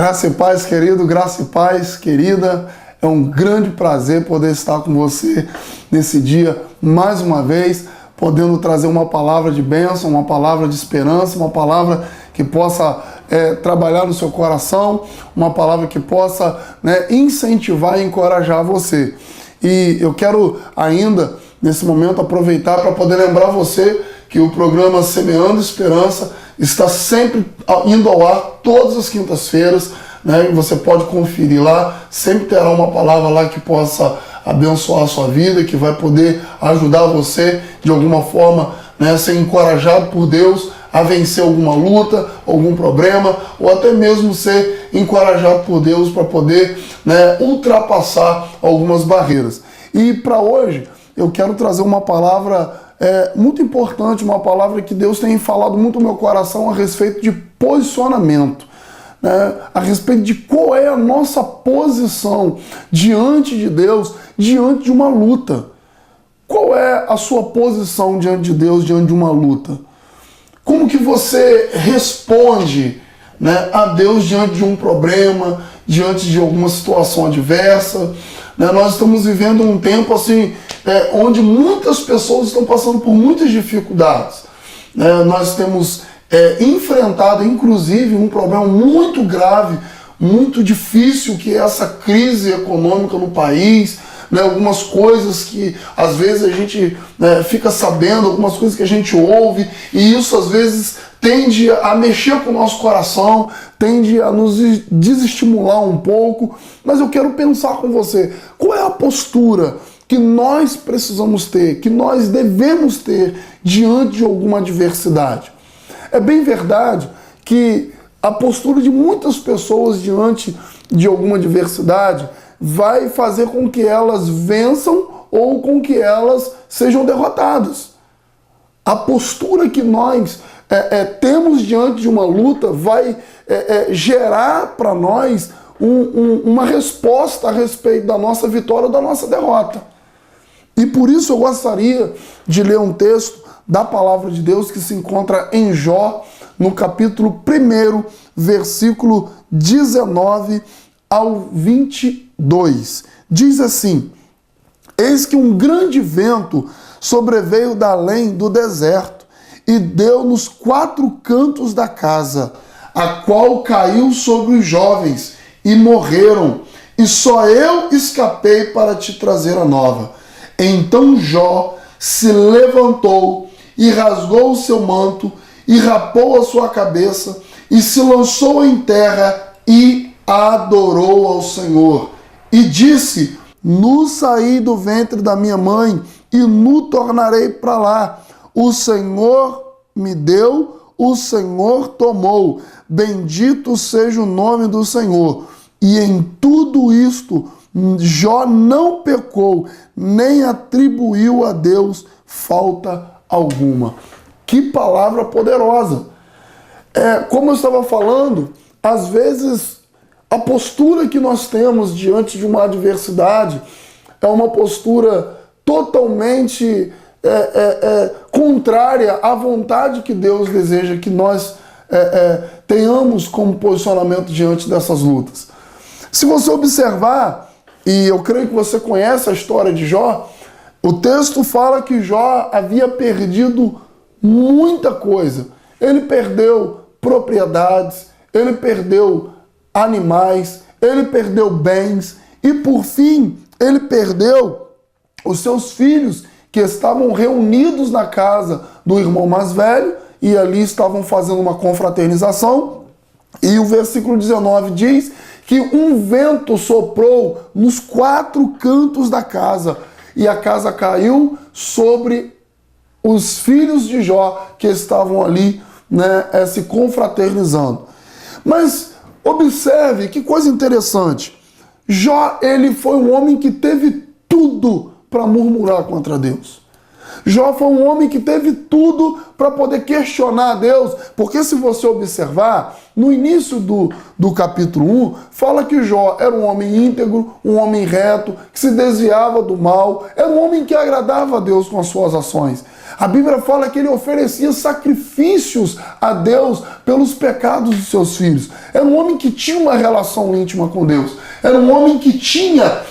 Graça e paz, querido, graça e paz, querida. É um grande prazer poder estar com você nesse dia, mais uma vez, podendo trazer uma palavra de bênção, uma palavra de esperança, uma palavra que possa trabalhar no seu coração, uma palavra que possa incentivar e encorajar você. E eu quero ainda, nesse momento, aproveitar para poder lembrar você que o programa Semeando Esperança está sempre indo ao ar todas as quintas-feiras, né? Você pode conferir lá, sempre terá uma palavra lá que possa abençoar a sua vida, que vai poder ajudar você de alguma forma, né, a ser encorajado por Deus a vencer alguma luta, algum problema, ou até mesmo ser encorajado por Deus para poder, né, ultrapassar algumas barreiras. E para hoje eu quero trazer uma palavra muito importante, uma palavra que Deus tem falado muito no meu coração a respeito de posicionamento, né? A respeito de qual é a nossa posição diante de Deus, diante de uma luta. Qual é a sua posição diante de Deus, diante de uma luta? Como que você responde, né, a Deus diante de um problema, diante de alguma situação adversa? Né? Nós estamos vivendo um tempo assim, onde muitas pessoas estão passando por muitas dificuldades. Nós temos enfrentado, inclusive, um problema muito grave, muito difícil, que é essa crise econômica no país. Algumas coisas que às vezes a gente fica sabendo, algumas coisas que a gente ouve, e isso às vezes tende a mexer com o nosso coração, tende a nos desestimular um pouco. Mas eu quero pensar com você, qual é a postura que nós precisamos ter, que nós devemos ter diante de alguma adversidade? É bem verdade que a postura de muitas pessoas diante de alguma adversidade vai fazer com que elas vençam ou com que elas sejam derrotadas. A postura que nós temos diante de uma luta vai gerar para nós uma resposta a respeito da nossa vitória ou da nossa derrota. E por isso eu gostaria de ler um texto da palavra de Deus que se encontra em Jó, no capítulo 1, versículo 19 ao 22. Diz assim: eis que um grande vento sobreveio da além do deserto e deu nos 4 cantos da casa, a qual caiu sobre os jovens e morreram, e só eu escapei para te trazer a nova. Então Jó se levantou e rasgou o seu manto e rapou a sua cabeça e se lançou em terra e adorou ao Senhor. E disse: nu saí do ventre da minha mãe e nu tornarei para lá. O Senhor me deu, o Senhor tomou. Bendito seja o nome do Senhor. E em tudo isto Jó não pecou, nem atribuiu a Deus falta alguma. Que palavra poderosa! Como eu estava falando, às vezes a postura que nós temos diante de uma adversidade é uma postura totalmente contrária à vontade que Deus deseja que nós tenhamos como posicionamento diante dessas lutas. Se você observar, e eu creio que você conhece a história de Jó, o texto fala que Jó havia perdido muita coisa. Ele perdeu propriedades, ele perdeu animais, ele perdeu bens e, por fim, ele perdeu os seus filhos que estavam reunidos na casa do irmão mais velho e ali estavam fazendo uma confraternização. E o versículo 19 diz que um vento soprou nos 4 cantos da casa e a casa caiu sobre os filhos de Jó que estavam ali, se confraternizando. Mas observe que coisa interessante. Jó, ele foi um homem que teve tudo para murmurar contra Deus. Jó foi um homem que teve tudo para poder questionar a Deus, porque se você observar, no início do capítulo 1, fala que Jó era um homem íntegro, um homem reto, que se desviava do mal, era um homem que agradava a Deus com as suas ações. A Bíblia fala que ele oferecia sacrifícios a Deus pelos pecados dos seus filhos. Era um homem que tinha uma relação íntima com Deus. Era um homem que tinha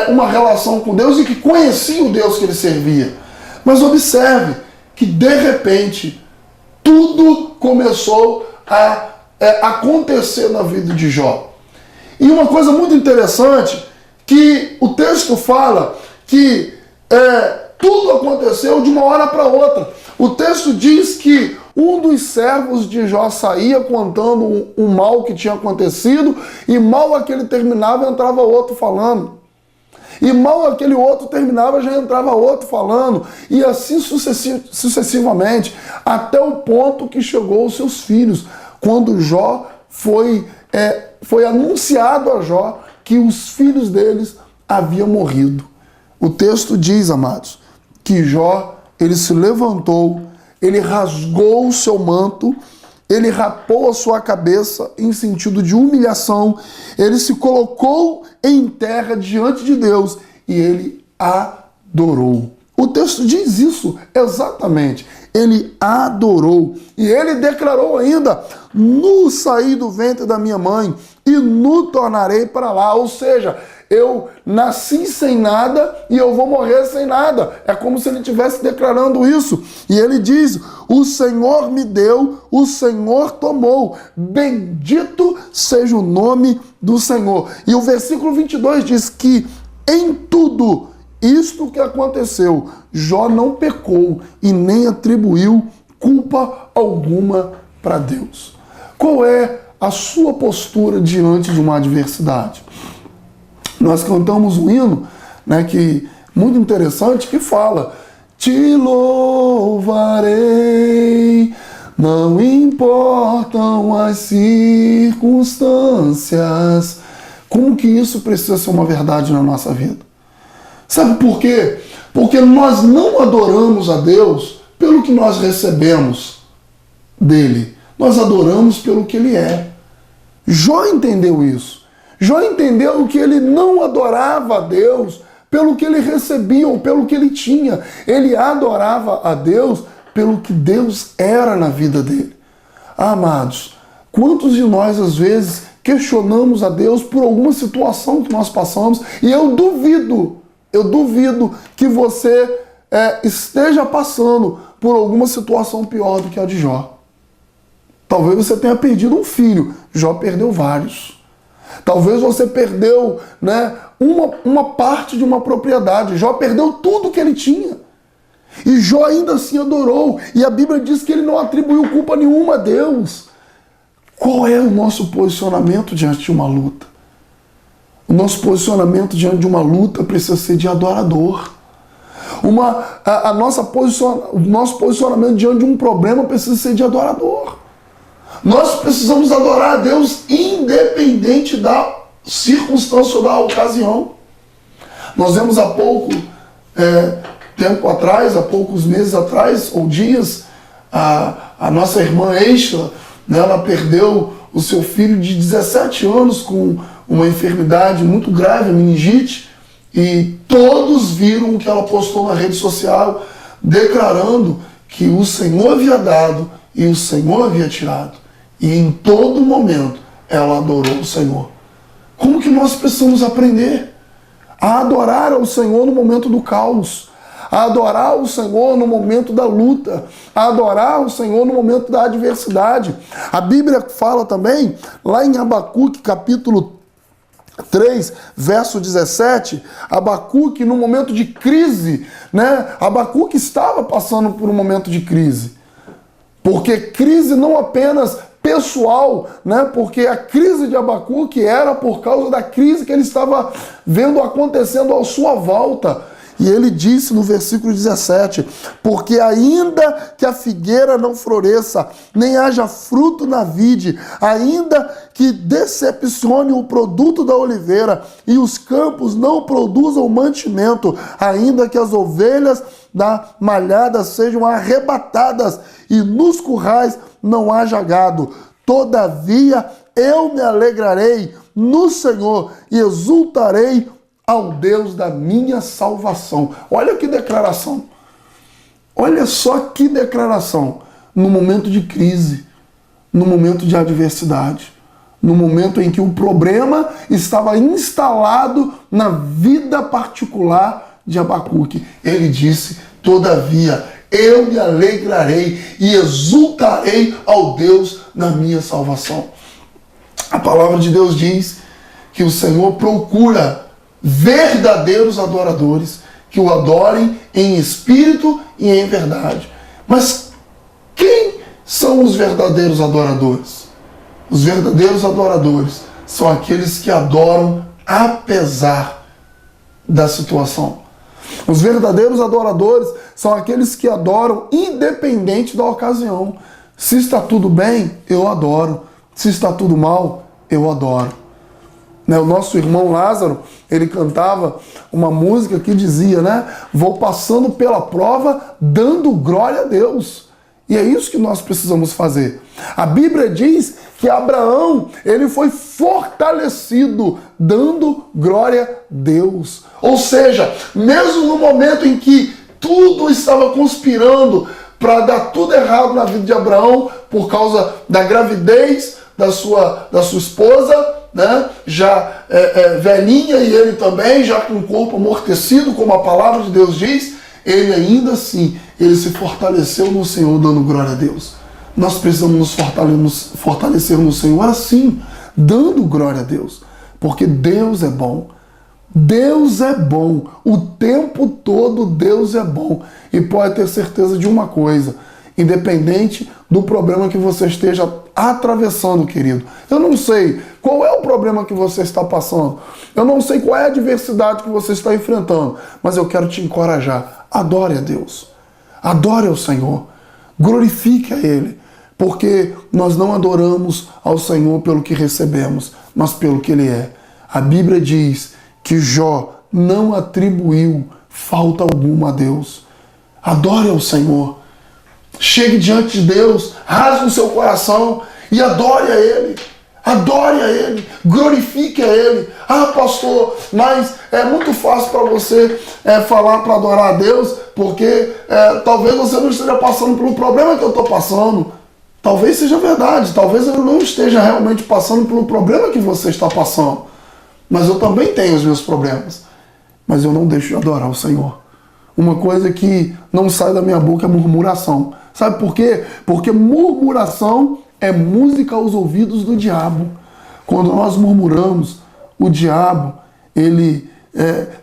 uma relação com Deus e que conhecia o Deus que ele servia. Mas observe que, de repente, tudo começou a acontecer na vida de Jó. E uma coisa muito interessante, que o texto fala que tudo aconteceu de uma hora para outra. O texto diz que um dos servos de Jó saía contando o mal que tinha acontecido, e mal aquele terminava, entrava outro falando. E mal aquele outro terminava, já entrava outro falando. E assim sucessivamente, até o ponto que chegou aos seus filhos. Quando Jó foi anunciado a Jó que os filhos deles haviam morrido. O texto diz, amados, que Jó, ele se levantou, ele rasgou o seu manto, ele rapou a sua cabeça em sentido de humilhação, ele se colocou em terra diante de Deus e ele adorou. O texto diz isso exatamente. Ele adorou. E ele declarou ainda: nu saí do ventre da minha mãe e nu tornarei para lá. Ou seja, eu nasci sem nada e eu vou morrer sem nada. É como se ele estivesse declarando isso. E ele diz: o Senhor me deu, o Senhor tomou. Bendito seja o nome do Senhor. E o versículo 22 diz que em tudo isto que aconteceu, Jó não pecou e nem atribuiu culpa alguma para Deus. Qual é a sua postura diante de uma adversidade? Nós cantamos um hino, que muito interessante, que fala: te louvarei, não importam as circunstâncias. Como que isso precisa ser uma verdade na nossa vida? Sabe por quê? Porque nós não adoramos a Deus pelo que nós recebemos dele. Nós adoramos pelo que ele é. Jó entendeu isso. Jó entendeu que ele não adorava a Deus pelo que ele recebia ou pelo que ele tinha. Ele adorava a Deus pelo que Deus era na vida dele. Amados, quantos de nós às vezes questionamos a Deus por alguma situação que nós passamos, e eu duvido que você esteja passando por alguma situação pior do que a de Jó. Talvez você tenha perdido um filho, Jó perdeu vários. Talvez você perdeu uma parte de uma propriedade, Jó perdeu tudo que ele tinha. E Jó ainda assim adorou, e a Bíblia diz que ele não atribuiu culpa nenhuma a Deus. Qual é o nosso posicionamento diante de uma luta? O nosso posicionamento diante de uma luta precisa ser de adorador. O nosso posicionamento diante de um problema precisa ser de adorador. Nós precisamos adorar a Deus independente da circunstância ou da ocasião. Nós vemos há poucos meses atrás, ou dias, a nossa irmã Eixa, ela perdeu o seu filho de 17 anos com uma enfermidade muito grave, a meningite, e todos viram o que ela postou na rede social, declarando que o Senhor havia dado e o Senhor havia tirado. E em todo momento ela adorou o Senhor. Como que nós precisamos aprender a adorar ao Senhor no momento do caos, a adorar o Senhor no momento da luta, a adorar o Senhor no momento da adversidade? A Bíblia fala também, lá em Abacuque, capítulo 3, verso 17, Abacuque no momento de crise, Abacuque estava passando por um momento de crise. Porque crise não apenas pessoal, porque a crise de Abacuque era por causa da crise que ele estava vendo acontecendo à sua volta. E ele disse no versículo 17: porque ainda que a figueira não floresça, nem haja fruto na vide, ainda que decepcione o produto da oliveira, e os campos não produzam mantimento, ainda que as ovelhas da malhada sejam arrebatadas, e nos currais não haja gado, Todavia eu me alegrarei no Senhor e exultarei ao Deus da minha salvação. Olha que declaração. Olha só que declaração. No momento de crise, no momento de adversidade, no momento em que o problema estava instalado na vida particular de Abacuque, ele disse: todavia eu me alegrarei e exultarei ao Deus da minha salvação. A palavra de Deus diz que o Senhor procura verdadeiros adoradores que o adorem em espírito e em verdade. Mas quem são os verdadeiros adoradores? Os verdadeiros adoradores são aqueles que adoram apesar da situação. Os verdadeiros adoradores são aqueles que adoram independente da ocasião. Se está tudo bem, eu adoro. Se está tudo mal, eu adoro. O nosso irmão Lázaro, ele cantava uma música que dizia, vou passando pela prova dando glória a Deus. E é isso que nós precisamos fazer. A Bíblia diz que Abraão, ele foi fortalecido dando glória a Deus. Ou seja, mesmo no momento em que tudo estava conspirando para dar tudo errado na vida de Abraão, por causa da gravidez da sua esposa, já velhinha, e ele também, já com o corpo amortecido, como a palavra de Deus diz, ele ainda assim, ele se fortaleceu no Senhor dando glória a Deus. Nós precisamos nos fortalecer no Senhor assim, dando glória a Deus, porque Deus é bom. Deus é bom, o tempo todo Deus é bom. E pode ter certeza de uma coisa: independente do problema que você esteja atravessando, querido. Eu não sei qual é o problema que você está passando. Eu não sei qual é a adversidade que você está enfrentando. Mas eu quero te encorajar. Adore a Deus. Adore ao Senhor. Glorifique a Ele. Porque nós não adoramos ao Senhor pelo que recebemos, mas pelo que Ele é. A Bíblia diz que Jó não atribuiu falta alguma a Deus. Adore ao Senhor. Chegue diante de Deus, rasgue o seu coração e adore a Ele. Adore a Ele, glorifique a Ele. Ah, pastor, mas é muito fácil para você falar para adorar a Deus, porque talvez você não esteja passando pelo problema que eu estou passando. Talvez seja verdade, talvez eu não esteja realmente passando pelo problema que você está passando. Mas eu também tenho os meus problemas. Mas eu não deixo de adorar o Senhor. Uma coisa que não sai da minha boca é murmuração. Sabe por quê? Porque murmuração é música aos ouvidos do diabo. Quando nós murmuramos, o diabo, ele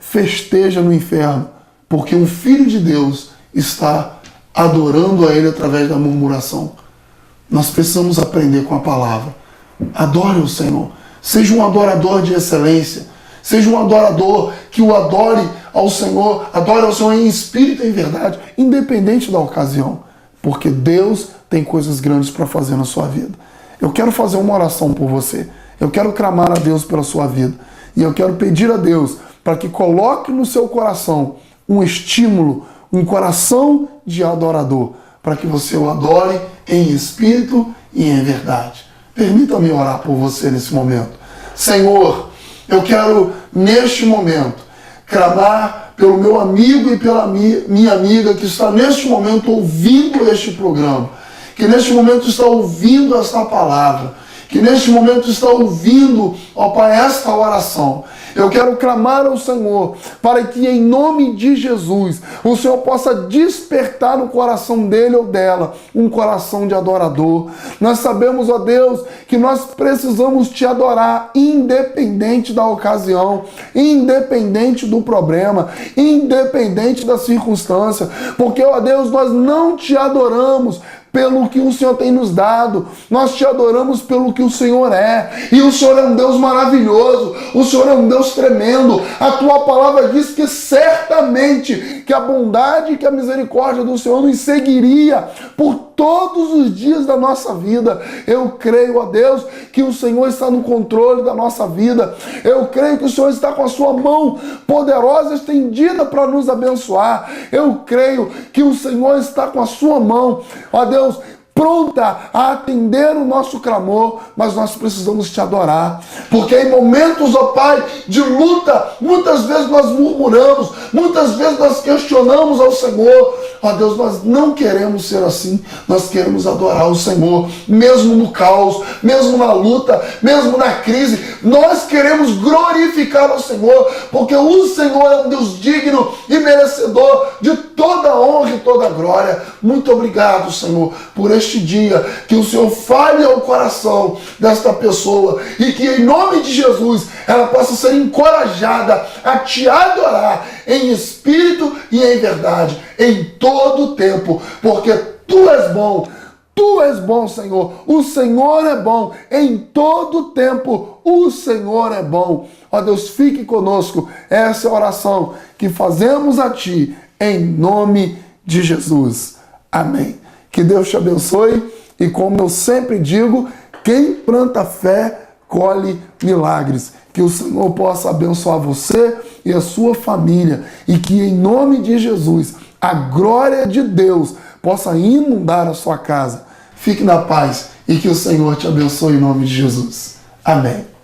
festeja no inferno, porque um filho de Deus está adorando a Ele através da murmuração. Nós precisamos aprender com a palavra. Adore o Senhor. Seja um adorador de excelência. Seja um adorador que o adore ao Senhor em espírito e em verdade, independente da ocasião. Porque Deus tem coisas grandes para fazer na sua vida. Eu quero fazer uma oração por você. Eu quero clamar a Deus pela sua vida. E eu quero pedir a Deus para que coloque no seu coração um estímulo, um coração de adorador, para que você o adore em espírito e em verdade. Permita-me orar por você nesse momento. Senhor, eu quero neste momento clamar pelo meu amigo e pela minha amiga que está neste momento ouvindo este programa, que neste momento está ouvindo esta palavra, que neste momento está ouvindo, ó Pai, esta oração. Eu quero clamar ao Senhor para que em nome de Jesus o Senhor possa despertar no coração dele ou dela um coração de adorador. Nós sabemos, ó Deus, que nós precisamos te adorar independente da ocasião, independente do problema, independente da circunstância, porque, ó Deus, nós não te adoramos pelo que o Senhor tem nos dado, nós te adoramos pelo que o Senhor é, e o Senhor é um Deus maravilhoso, o Senhor é um Deus tremendo. A tua palavra diz que certamente que a bondade e que a misericórdia do Senhor nos seguiria por todos os dias da nossa vida. Eu creio, ó Deus, que o Senhor está no controle da nossa vida. Eu creio que o Senhor está com a sua mão poderosa estendida para nos abençoar. Eu creio que o Senhor está com a sua mão, ó Deus, pronta a atender o nosso clamor, mas nós precisamos te adorar, porque em momentos, ó Pai, de luta, muitas vezes nós murmuramos, muitas vezes nós questionamos ao Senhor. Ó Deus, nós não queremos ser assim, nós queremos adorar o Senhor, mesmo no caos, mesmo na luta, mesmo na crise, nós queremos glorificar o Senhor, porque o Senhor é um Deus digno e merecedor de toda a honra e toda a glória. Muito obrigado, Senhor, por este dia, que o Senhor fale ao coração desta pessoa e que em nome de Jesus ela possa ser encorajada a te adorar em espírito e em verdade, em todo o tempo, porque tu és bom. Tu és bom, Senhor. O Senhor é bom. Em todo o tempo, o Senhor é bom. Ó Deus, fique conosco. Essa é a oração que fazemos a Ti, em nome de Jesus. Amém. Que Deus te abençoe. E como eu sempre digo, quem planta fé, colhe milagres. Que o Senhor possa abençoar você e a sua família. E que em nome de Jesus, a glória de Deus possa inundar a sua casa. Fique na paz e que o Senhor te abençoe em nome de Jesus. Amém.